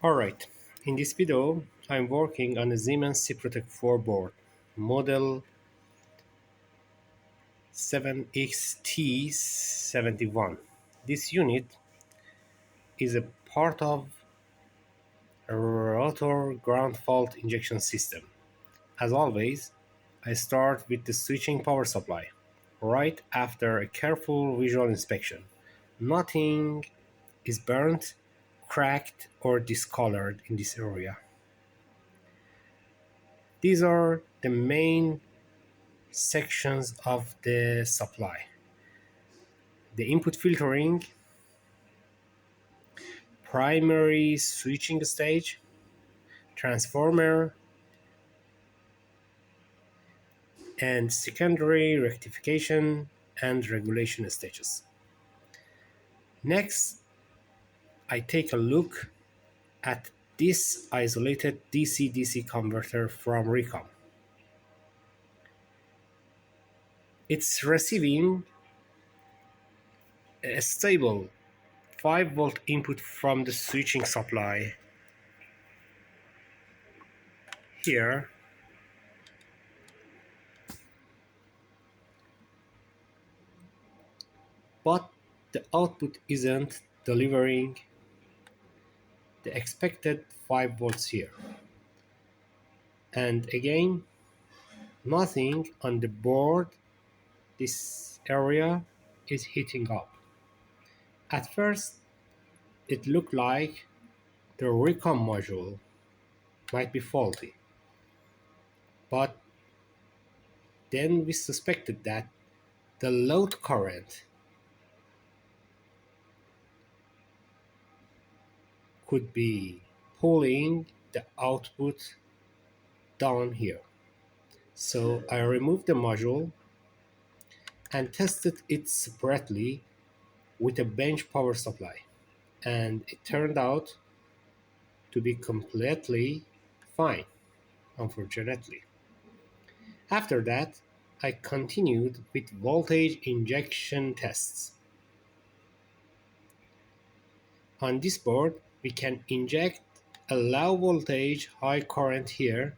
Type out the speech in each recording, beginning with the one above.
Alright, in this video I'm working on a Siemens SIPROTEC 4 board, model 7XT71. This unit is a part of a rotor ground fault injection system. As always, I start with the switching power supply, right after a careful visual inspection. Nothing is burnt, cracked, or discolored in this area. These are the main sections of the supply: the input filtering, primary switching stage, transformer, and secondary rectification and regulation stages. Next, I take a look at this isolated DC-DC converter from Recom. It's receiving a stable 5-volt input from the switching supply here, but the output isn't delivering the expected 5 volts here. And again, nothing on the board, this area, is heating up. At first, it looked like the recon module might be faulty, but then we suspected that the load current could be pulling the output down here. So I removed the module and tested it separately with a bench power supply, and it turned out to be completely fine, unfortunately. After that, I continued with voltage injection tests. On this board, we can inject a low voltage high current here,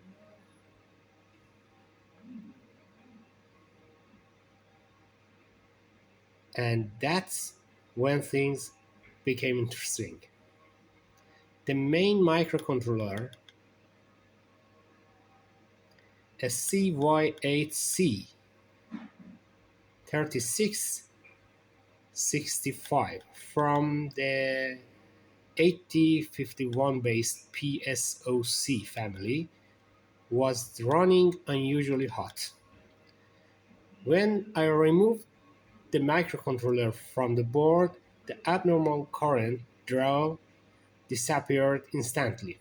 and that's when things became interesting. The main microcontroller, a CY8C 3665 from the 8051 based PSOC family, was running unusually hot. When I removed the microcontroller from the board, the abnormal current draw disappeared instantly.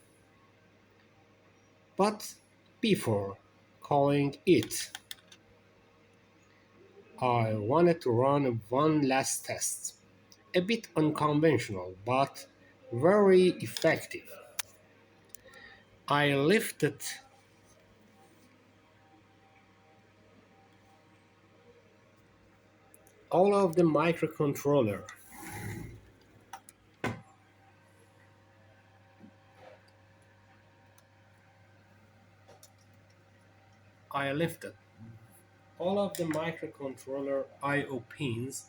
But before calling it, I wanted to run one last test, a bit unconventional but very effective. I lifted all of the microcontroller. I lifted all of the microcontroller I/O pins.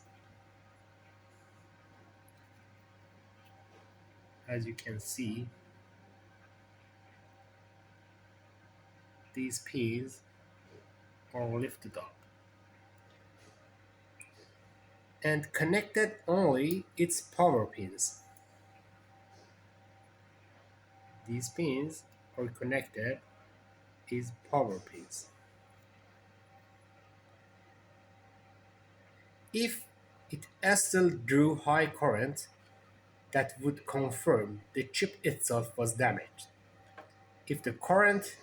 As you can see, these pins are lifted up and connected only its power pins. These pins are connected its power pins. If it still drew high current, that would confirm the chip itself was damaged. If the current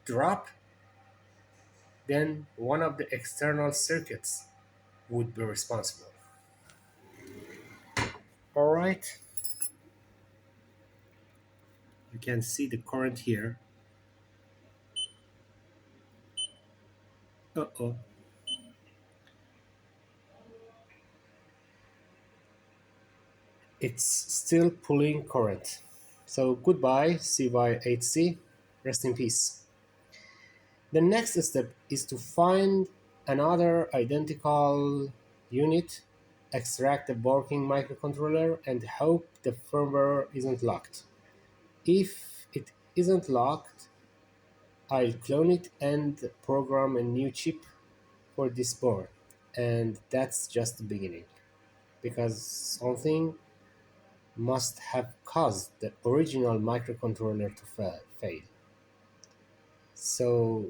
dropped, then one of the external circuits would be responsible. Alright, you can see the current here. Uh-oh. It's still pulling current. So goodbye, CY8C. Rest in peace. The next step is to find another identical unit, extract the working microcontroller, and hope the firmware isn't locked. If it isn't locked, I'll clone it and program a new chip for this board. And that's just the beginning, because something must have caused the original microcontroller to fail. So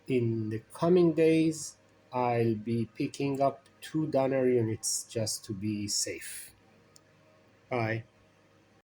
in the coming days, I'll be picking up two donor units just to be safe. Bye.